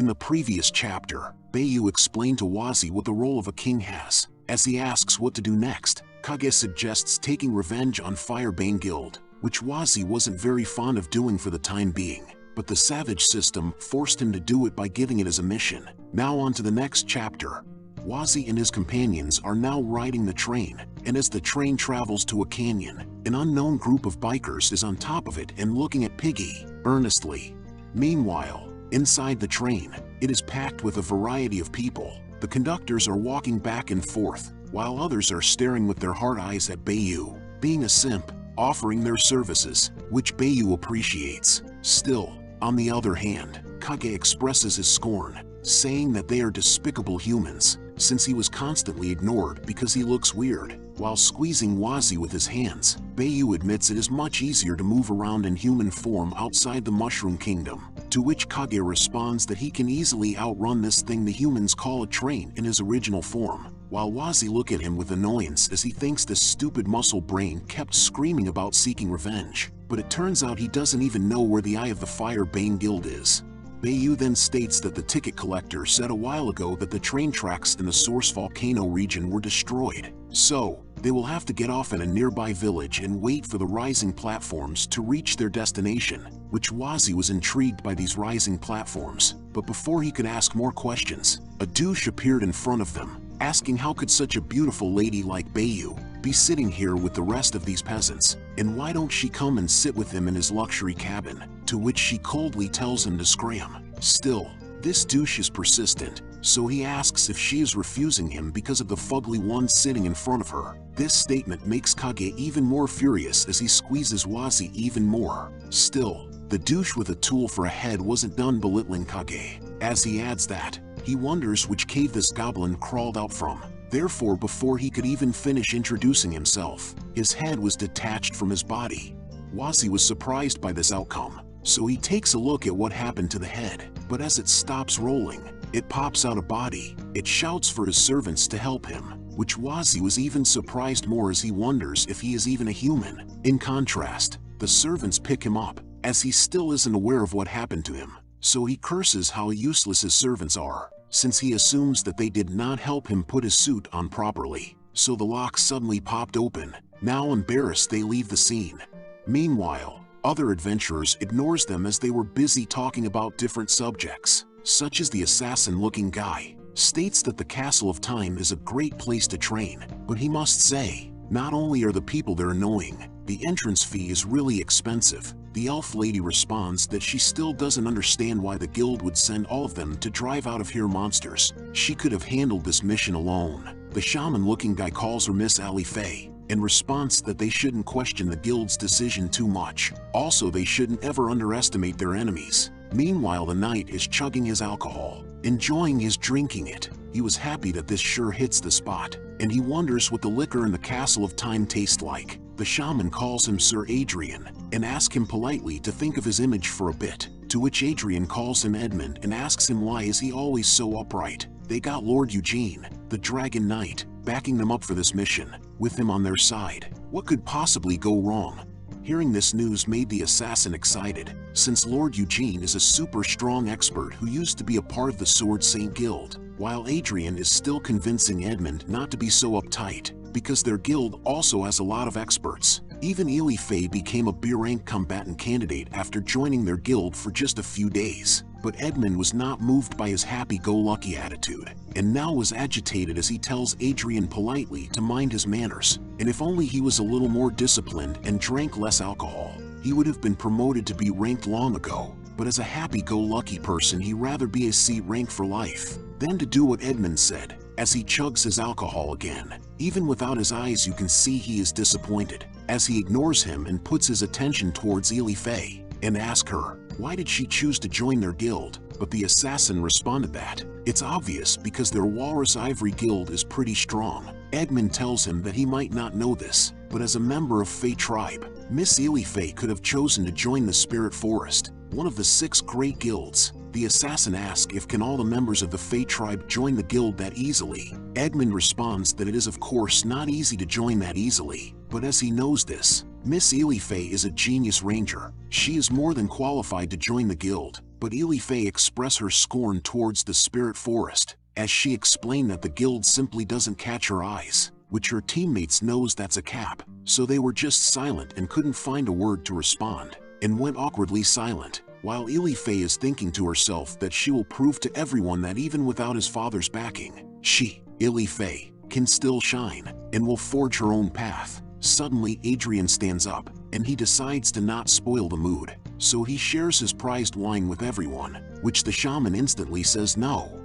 In the previous chapter, Bayu explained to Wazi what the role of a king has. As he asks what to do next, Kage suggests taking revenge on Firebane Guild, which Wazi wasn't very fond of doing for the time being. But the savage system forced him to do it by giving it as a mission. Now on to the next chapter. Wazi and his companions are now riding the train, and as the train travels to a canyon, an unknown group of bikers is on top of it and looking at Piggy earnestly. Meanwhile, inside the train, it is packed with a variety of people. The conductors are walking back and forth, while others are staring with their hard eyes at Bayu, being a simp, offering their services, which Bayu appreciates. Still, on the other hand, Kage expresses his scorn, saying that they are despicable humans, since he was constantly ignored because he looks weird. While squeezing Wazi with his hands, Bayu admits it is much easier to move around in human form outside the Mushroom Kingdom, to which Kage responds that he can easily outrun this thing the humans call a train in his original form, while Wazi looks at him with annoyance as he thinks this stupid muscle brain kept screaming about seeking revenge, but it turns out he doesn't even know where the Eye of the Firebane Guild is. Bayu then states that the ticket collector said a while ago that the train tracks in the Source Volcano region were destroyed, so they will have to get off at a nearby village and wait for the rising platforms to reach their destination, which Wazi was intrigued by these rising platforms. But before he could ask more questions, a douche appeared in front of them, asking how could such a beautiful lady like Bayu be sitting here with the rest of these peasants, and why don't she come and sit with him in his luxury cabin, to which she coldly tells him to scram. Still, this douche is persistent, so he asks if she is refusing him because of the fugly one sitting in front of her. This statement makes Kage even more furious as he squeezes Wazi even more. Still, the douche with a tool for a head wasn't done belittling Kage, as he adds that he wonders which cave this goblin crawled out from. Therefore, before he could even finish introducing himself, his head was detached from his body. Wazi was surprised by this outcome, so he takes a look at what happened to the head, but as it stops rolling, it pops out a body. It shouts for his servants to help him, which Wazi was even surprised more as he wonders if he is even a human. In contrast, the servants pick him up, as he still isn't aware of what happened to him, so he curses how useless his servants are, since he assumes that they did not help him put his suit on properly. So the lock suddenly popped open. Now embarrassed, they leave the scene. Meanwhile, other adventurers ignores them as they were busy talking about different subjects, such as the assassin-looking guy states that the Castle of Time is a great place to train, but he must say, not only are the people there annoying, the entrance fee is really expensive. The elf lady responds that she still doesn't understand why the guild would send all of them to drive out of here monsters. She could have handled this mission alone. The shaman-looking guy calls her Miss Ali Faye, in response that they shouldn't question the guild's decision too much. Also, they shouldn't ever underestimate their enemies. Meanwhile, the knight is chugging his alcohol, enjoying his drinking it. He was happy that this sure hits the spot, and he wonders what the liquor in the Castle of Time tastes like. The shaman calls him Sir Adrian, and asks him politely to think of his image for a bit, to which Adrian calls him Edmund and asks him why is he always so upright. They got Lord Eugene, the Dragon Knight, backing them up for this mission, with him on their side. What could possibly go wrong? Hearing this news made the assassin excited, since Lord Eugene is a super strong expert who used to be a part of the Sword Saint Guild, while Adrian is still convincing Edmund not to be so uptight, because their guild also has a lot of experts. Even Ely Faye became a B-rank combatant candidate after joining their guild for just a few days. But Edmund was not moved by his happy-go-lucky attitude, and now was agitated as he tells Adrian politely to mind his manners, and if only he was a little more disciplined and drank less alcohol, he would have been promoted to be ranked long ago. But as a happy-go-lucky person, he'd rather be a C rank for life than to do what Edmund said, as he chugs his alcohol again. Even without his eyes, you can see he is disappointed, as he ignores him and puts his attention towards Ely Faye, and asks her, why did she choose to join their guild? But the assassin responded that it's obvious because their Walrus Ivory Guild is pretty strong. Edmund tells him that he might not know this, but as a member of Fae Tribe, Miss Ely Faye could have chosen to join the Spirit Forest, one of the 6 great guilds. The assassin asks if can all the members of the Fae Tribe join the guild that easily. Edmund responds that it is of course not easy to join that easily, but as he knows this, Miss Ely Faye is a genius ranger. She is more than qualified to join the guild. but Ilifei expressed her scorn towards the spirit forest, as she explained that the guild simply doesn't catch her eyes, which her teammates knows that's a cap, so they were just silent and couldn't find a word to respond, and went awkwardly silent, while Ilifei is thinking to herself that she will prove to everyone that even without his father's backing, she, Ilifei, can still shine, and will forge her own path. Suddenly Adrian stands up, and he decides to not spoil the mood, so he shares his prized wine with everyone, which the shaman instantly says no.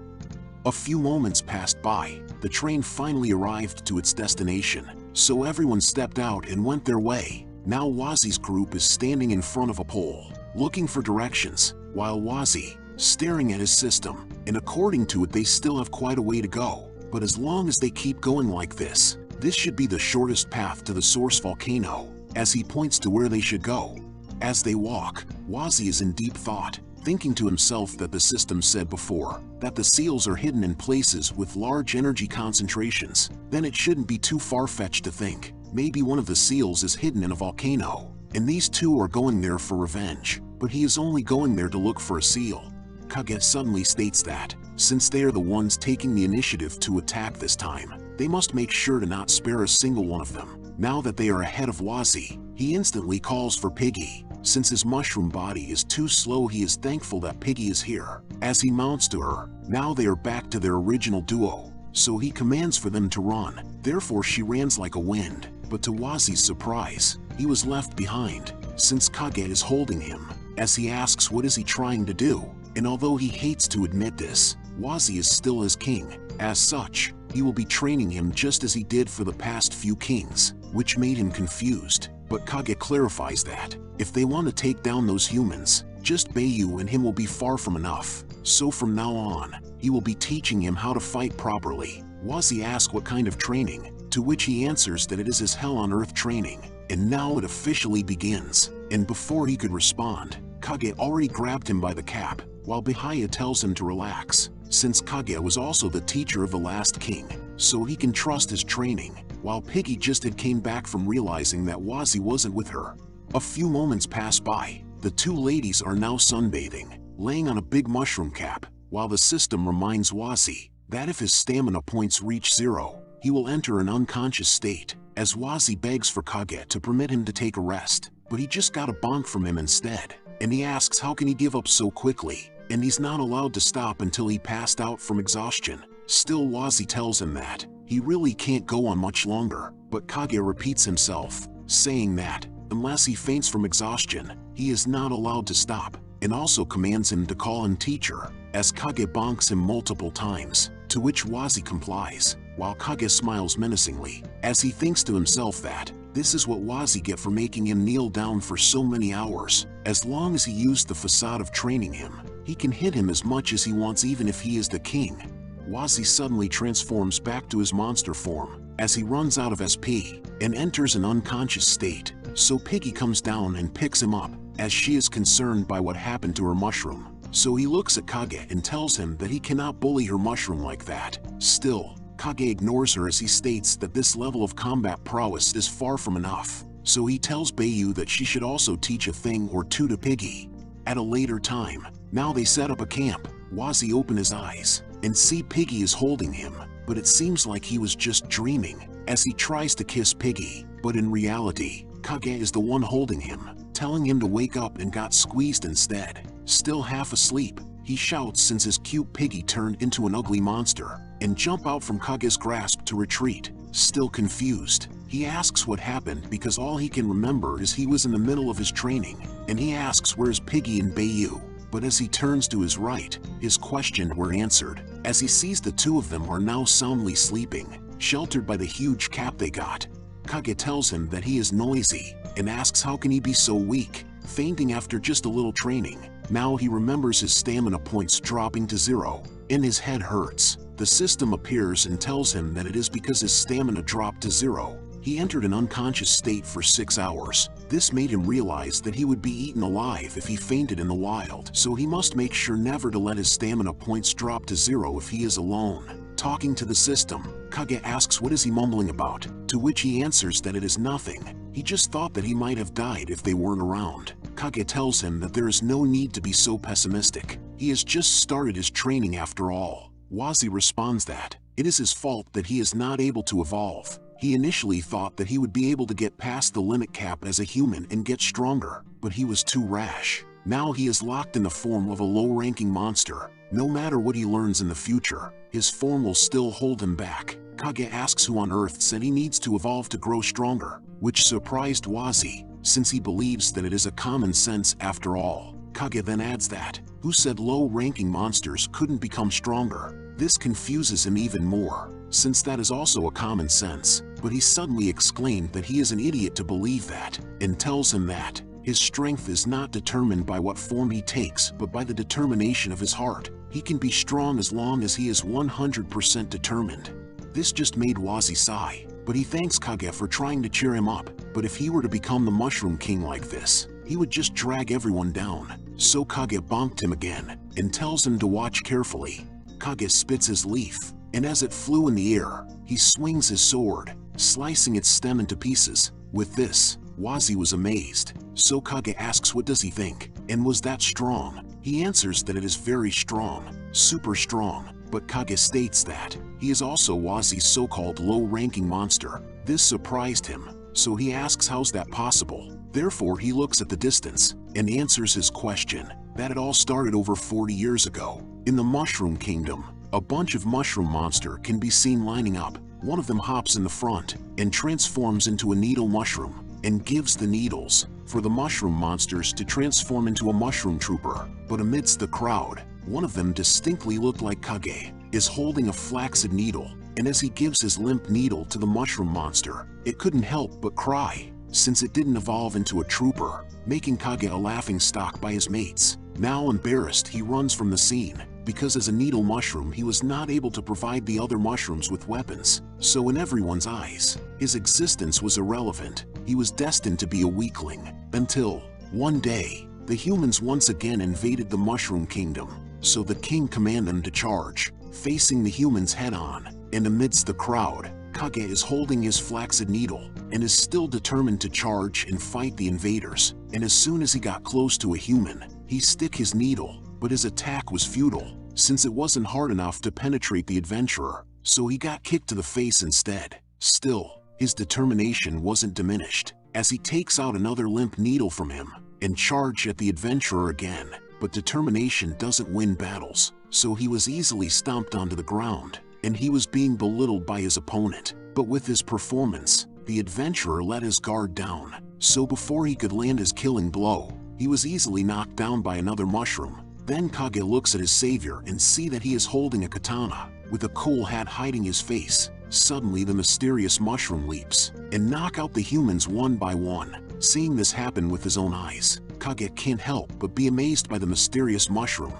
A few moments passed by, the train finally arrived to its destination, so everyone stepped out and went their way. Now Wazi's group is standing in front of a pole, looking for directions, while Wazi, staring at his system, and according to it they still have quite a way to go, but as long as they keep going like this should be the shortest path to the source volcano, as he points to where they should go. As they walk, Wazi is in deep thought, thinking to himself that the system said before that the seals are hidden in places with large energy concentrations. Then it shouldn't be too far-fetched to think maybe one of the seals is hidden in a volcano, and these two are going there for revenge, but he is only going there to look for a seal. Kage suddenly states that, since they are the ones taking the initiative to attack this time, they must make sure to not spare a single one of them. Now that they are ahead of Wazi, he instantly calls for Piggy. Since his mushroom body is too slow, he is thankful that Piggy is here. As he mounts to her, now they are back to their original duo, so he commands for them to run. Therefore she runs like a wind, but to Wazi's surprise, he was left behind, since Kage is holding him, as he asks what is he trying to do, and although he hates to admit this, Wazi is still his king. As such, he will be training him just as he did for the past few kings, which made him confused. But Kage clarifies that, if they want to take down those humans, just Bayu and him will be far from enough, so from now on, he will be teaching him how to fight properly. Wazi asks what kind of training, to which he answers that it is his hell on earth training, and now it officially begins. And before he could respond, Kage already grabbed him by the cap, while Bihaya tells him to relax, since Kage was also the teacher of the last king, so he can trust his training, while Piggy just had came back from realizing that Wazi wasn't with her. A few moments pass by, the two ladies are now sunbathing, laying on a big mushroom cap, while the system reminds Wazi that if his stamina points reach 0, he will enter an unconscious state, as Wazi begs for Kage to permit him to take a rest, but he just got a bonk from him instead, and he asks how can he give up so quickly, and he's not allowed to stop until he passed out from exhaustion. Still Wazi tells him that he really can't go on much longer, but Kage repeats himself, saying that, unless he faints from exhaustion, he is not allowed to stop, and also commands him to call him teacher, as Kage bonks him multiple times, to which Wazi complies, while Kage smiles menacingly, as he thinks to himself that, this is what Wazi get for making him kneel down for so many hours. As long as he used the facade of training him, he can hit him as much as he wants even if he is the king. Wazi suddenly transforms back to his monster form, as he runs out of SP, and enters an unconscious state, so Piggy comes down and picks him up, as she is concerned by what happened to her mushroom. So he looks at Kage and tells him that he cannot bully her mushroom like that. Still, Kage ignores her as he states that this level of combat prowess is far from enough, so he tells Bayu that she should also teach a thing or two to Piggy. At a later time, now they set up a camp. Wazi opens his eyes and see Piggy is holding him, but it seems like he was just dreaming, as he tries to kiss Piggy, but in reality, Kage is the one holding him, telling him to wake up and got squeezed instead. Still half asleep, he shouts since his cute Piggy turned into an ugly monster, and jump out from Kage's grasp to retreat. Still confused, he asks what happened because all he can remember is he was in the middle of his training, and he asks where's Piggy and Bayu. But as he turns to his right, his questions were answered, as he sees the two of them are now soundly sleeping, sheltered by the huge cap they got. Kage tells him that he is noisy, and asks how can he be so weak, fainting after just a little training. Now he remembers his stamina points dropping to 0, and his head hurts. The system appears and tells him that it is because his stamina dropped to 0. He entered an unconscious state for 6 hours. This made him realize that he would be eaten alive if he fainted in the wild, so he must make sure never to let his stamina points drop to 0 if he is alone. Talking to the system, Kage asks what is he mumbling about, to which he answers that it is nothing. He just thought that he might have died if they weren't around. Kage tells him that there is no need to be so pessimistic. He has just started his training after all. Wazi responds that it is his fault that he is not able to evolve. He initially thought that he would be able to get past the limit cap as a human and get stronger, but he was too rash. Now he is locked in the form of a low-ranking monster. No matter what he learns in the future, his form will still hold him back. Kage asks who on earth said he needs to evolve to grow stronger, which surprised Wazi, since he believes that it is a common sense after all. Kage then adds that, who said low-ranking monsters couldn't become stronger? This confuses him even more, since that is also a common sense, but he suddenly exclaimed that he is an idiot to believe that, and tells him that his strength is not determined by what form he takes but by the determination of his heart. He can be strong as long as he is 100% determined. This just made Wazi sigh, but he thanks Kage for trying to cheer him up. But if he were to become the Mushroom King like this, he would just drag everyone down. So Kage bonked him again, and tells him to watch carefully. Kage spits his leaf, and as it flew in the air, he swings his sword, slicing its stem into pieces. With this, Wazi was amazed. So Kage asks what does he think, and was that strong? He answers that it is very strong, super strong, but Kage states that he is also Wazi's so-called low-ranking monster. This surprised him, so he asks how's that possible. Therefore he looks at the distance, and answers his question, that it all started over 40 years ago. In the Mushroom Kingdom, a bunch of mushroom monster can be seen lining up. One of them hops in the front, and transforms into a needle mushroom, and gives the needles for the mushroom monsters to transform into a mushroom trooper. But amidst the crowd, one of them distinctly looked like Kage, is holding a flaccid needle, and as he gives his limp needle to the mushroom monster, it couldn't help but cry, since it didn't evolve into a trooper, making Kage a laughingstock by his mates. Now embarrassed, he runs from the scene, because as a needle mushroom he was not able to provide the other mushrooms with weapons, so in everyone's eyes, his existence was irrelevant. He was destined to be a weakling, until, one day, the humans once again invaded the Mushroom Kingdom, so the king commanded them to charge, facing the humans head-on, and amidst the crowd, Kage is holding his flaccid needle, and is still determined to charge and fight the invaders, and as soon as he got close to a human, he stick his needle, but his attack was futile, since it wasn't hard enough to penetrate the adventurer, so he got kicked to the face instead. Still, his determination wasn't diminished, as he takes out another limp needle from him, and charge at the adventurer again, but determination doesn't win battles, so he was easily stomped onto the ground, and he was being belittled by his opponent. But with his performance, the adventurer let his guard down, so before he could land his killing blow, he was easily knocked down by another mushroom. Then Kage looks at his savior and see that he is holding a katana, with a cool hat hiding his face. Suddenly the mysterious mushroom leaps, and knock out the humans one by one. Seeing this happen with his own eyes, Kage can't help but be amazed by the mysterious mushroom.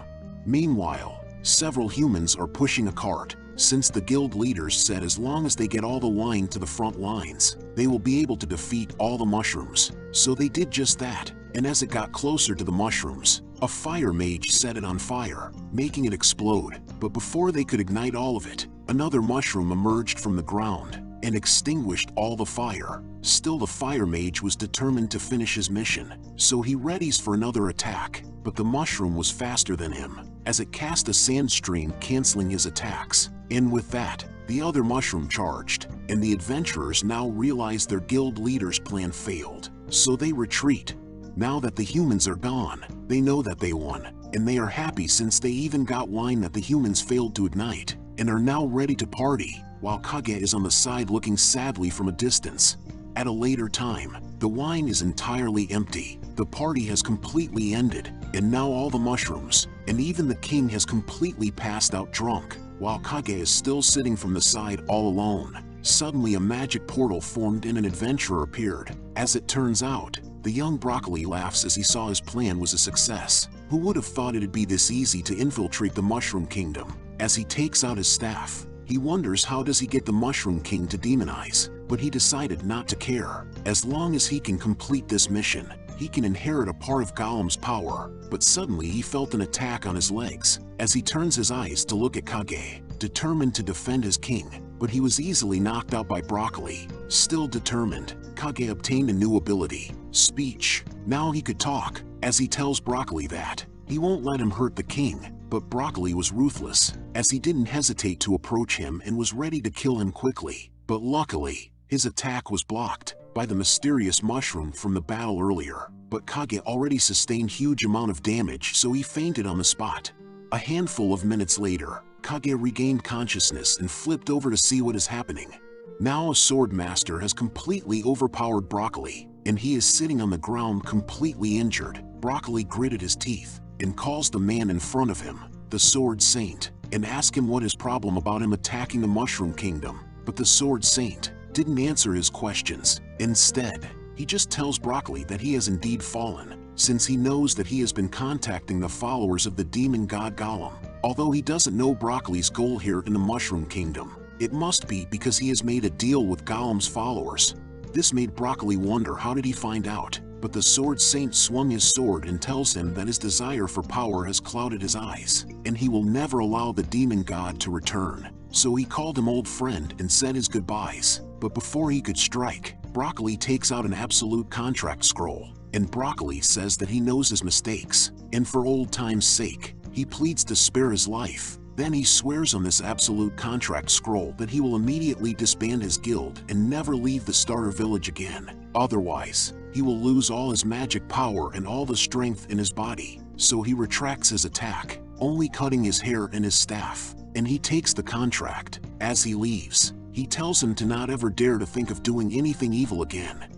Meanwhile, several humans are pushing a cart, since the guild leaders said as long as they get all the wine to the front lines, they will be able to defeat all the mushrooms. So they did just that, and as it got closer to the mushrooms, a fire mage set it on fire, making it explode. But before they could ignite all of it, another mushroom emerged from the ground and extinguished all the fire. Still, the fire mage was determined to finish his mission, so he readies for another attack, but the mushroom was faster than him, as it cast a sand stream canceling his attacks. And with that, the other mushroom charged, and the adventurers now realize their guild leader's plan failed, so they retreat. Now that the humans are gone, they know that they won, and they are happy since they even got wine that the humans failed to ignite, and are now ready to party, while Kage is on the side looking sadly from a distance. At a later time, the wine is entirely empty. The party has completely ended, and now all the mushrooms, and even the king has completely passed out drunk, while Kage is still sitting from the side all alone. Suddenly a magic portal formed and an adventurer appeared. As it turns out, the young broccoli laughs as he saw his plan was a success. Who would have thought it'd be this easy to infiltrate the Mushroom Kingdom? As he takes out his staff, he wonders how does he get the Mushroom King to demonize, but he decided not to care. As long as he can complete this mission, he can inherit a part of Golem's power. But suddenly he felt an attack on his legs, as he turns his eyes to look at Kage, determined to defend his king, but he was easily knocked out by Broccoli. Still determined, Kage obtained a new ability, speech. Now he could talk, as he tells Broccoli that he won't let him hurt the king. But Broccoli was ruthless, as he didn't hesitate to approach him and was ready to kill him quickly. But luckily, his attack was blocked by the mysterious mushroom from the battle earlier. But Kage already sustained huge amount of damage, so he fainted on the spot. A handful of minutes later, Kage regained consciousness and flipped over to see what is happening. Now a sword master has completely overpowered Broccoli, and he is sitting on the ground completely injured. Broccoli gritted his teeth and calls the man in front of him, the Sword Saint, and asks him what his problem about him attacking the Mushroom Kingdom. But the Sword Saint didn't answer his questions. Instead, he just tells Broccoli that he has indeed fallen, since he knows that he has been contacting the followers of the demon god Golem. Although he doesn't know Broccoli's goal here in the Mushroom Kingdom, it must be because he has made a deal with Golem's followers. This made Broccoli wonder, how did he find out? But the Sword Saint swung his sword and tells him that his desire for power has clouded his eyes, and he will never allow the demon god to return. So he called him old friend and said his goodbyes. But before he could strike, Broccoli takes out an absolute contract scroll, and Broccoli says that he knows his mistakes, and for old time's sake, he pleads to spare his life. Then he swears on this absolute contract scroll that he will immediately disband his guild and never leave the starter village again. Otherwise, he will lose all his magic power and all the strength in his body. So he retracts his attack, only cutting his hair and his staff, and he takes the contract. As he leaves, he tells him to not ever dare to think of doing anything evil again.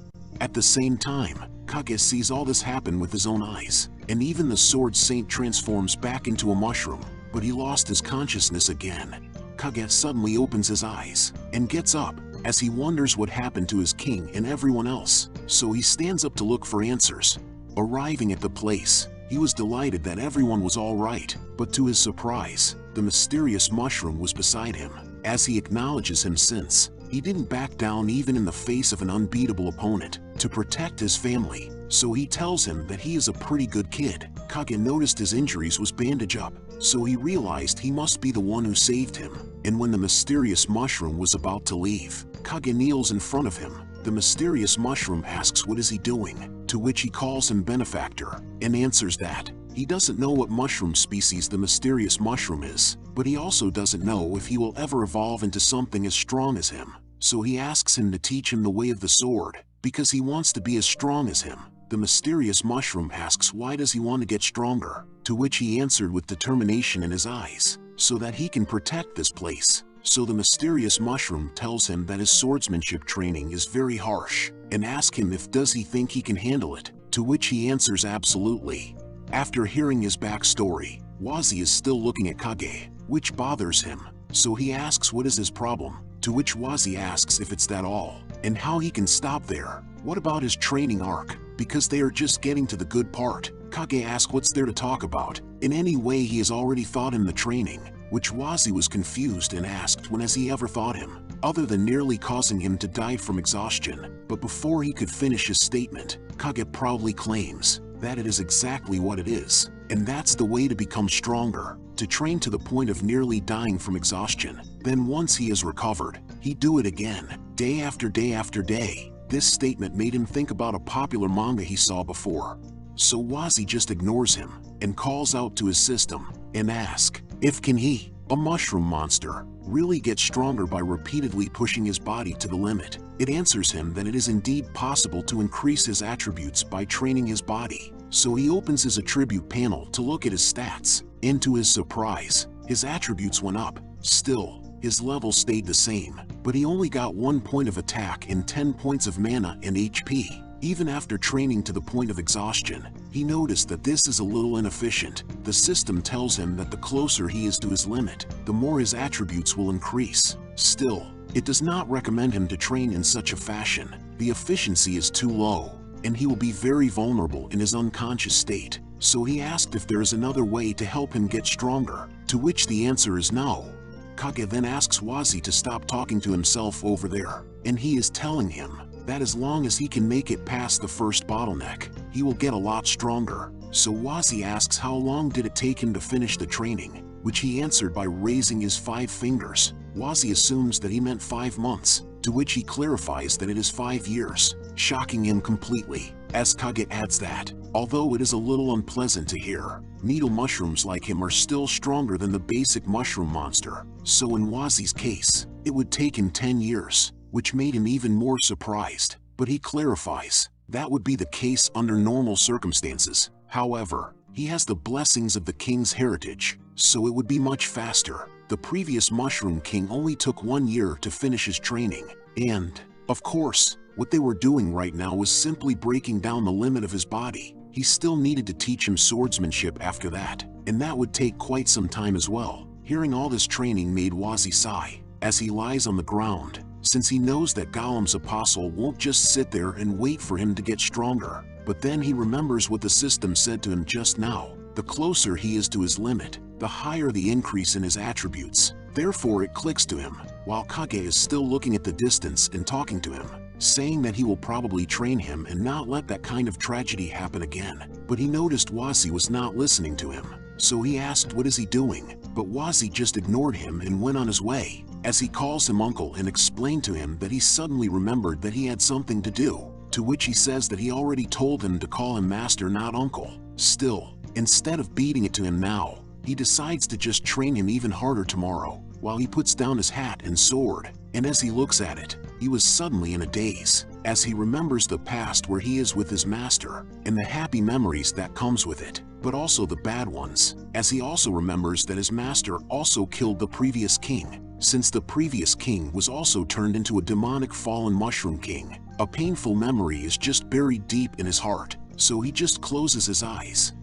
At the same time, Kage sees all this happen with his own eyes, and even the Sword Saint transforms back into a mushroom, but he lost his consciousness again. Kage suddenly opens his eyes and gets up, as he wonders what happened to his king and everyone else, so he stands up to look for answers. Arriving at the place, he was delighted that everyone was all right, but to his surprise, the mysterious mushroom was beside him. As he acknowledges him, since he didn't back down even in the face of an unbeatable opponent, to protect his family, so he tells him that he is a pretty good kid. Kage noticed his injuries was bandaged up, so he realized he must be the one who saved him. And when the mysterious mushroom was about to leave, Kage kneels in front of him. The mysterious mushroom asks what is he doing, to which he calls him benefactor, and answers that he doesn't know what mushroom species the mysterious mushroom is, but he also doesn't know if he will ever evolve into something as strong as him. So he asks him to teach him the way of the sword, because he wants to be as strong as him. The mysterious mushroom asks why does he want to get stronger, to which he answered with determination in his eyes, so that he can protect this place. So the mysterious mushroom tells him that his swordsmanship training is very harsh, and asks him if does he think he can handle it, to which he answers absolutely. After hearing his backstory, Wazi is still looking at Kage, which bothers him, so he asks what is his problem, to which Wazi asks if it's that all, and how he can stop there. What about his training arc, because they are just getting to the good part. Kage asks what's there to talk about. In any way he has already thought him the training, which Wazi was confused and asked when has he ever thought him, other than nearly causing him to die from exhaustion. But before he could finish his statement, Kage proudly claims that it is exactly what it is, and that's the way to become stronger, to train to the point of nearly dying from exhaustion. Then once he is recovered, he do it again, day after day after day. This statement made him think about a popular manga he saw before. So Wazi just ignores him and calls out to his system and asks if can he, a mushroom monster, really get stronger by repeatedly pushing his body to the limit. It answers him that it is indeed possible to increase his attributes by training his body. So he opens his attribute panel to look at his stats, and to his surprise, his attributes went up. Still, his level stayed the same, but he only got 1 point of attack and 10 points of mana and HP. Even after training to the point of exhaustion, he noticed that this is a little inefficient. The system tells him that the closer he is to his limit, the more his attributes will increase. Still, it does not recommend him to train in such a fashion. The efficiency is too low, and he will be very vulnerable in his unconscious state. So he asked if there is another way to help him get stronger, to which the answer is no. Kage then asks Wazi to stop talking to himself over there, and he is telling him that as long as he can make it past the first bottleneck, he will get a lot stronger. So Wazi asks how long did it take him to finish the training, which he answered by raising his 5 fingers. Wazi assumes that he meant 5 months, to which he clarifies that it is 5 years, shocking him completely. as Kage adds that, although it is a little unpleasant to hear, needle mushrooms like him are still stronger than the basic mushroom monster, so in Wazi's case, it would take him 10 years, which made him even more surprised, but he clarifies, that would be the case under normal circumstances. However, he has the blessings of the king's heritage, so it would be much faster. The previous Mushroom King only took 1 year to finish his training, and, of course, what they were doing right now was simply breaking down the limit of his body. He still needed to teach him swordsmanship after that, and that would take quite some time as well. Hearing all this training made Wazi sigh, as he lies on the ground, since he knows that Golem's apostle won't just sit there and wait for him to get stronger. But then he remembers what the system said to him just now. The closer he is to his limit, the higher the increase in his attributes. Therefore it clicks to him, while Kage is still looking at the distance and talking to him, saying that he will probably train him and not let that kind of tragedy happen again. But he noticed Wazi was not listening to him, so he asked what is he doing, but Wazi just ignored him and went on his way, as he calls him uncle and explained to him that he suddenly remembered that he had something to do, to which he says that he already told him to call him master, not uncle. Still, instead of beating it to him now, he decides to just train him even harder tomorrow, while he puts down his hat and sword, and as he looks at it, he was suddenly in a daze, as he remembers the past where he is with his master, and the happy memories that comes with it, but also the bad ones, as he also remembers that his master also killed the previous king, since the previous king was also turned into a demonic fallen Mushroom King. A painful memory is just buried deep in his heart, so he just closes his eyes.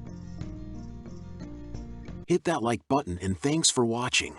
Hit that like button and thanks for watching.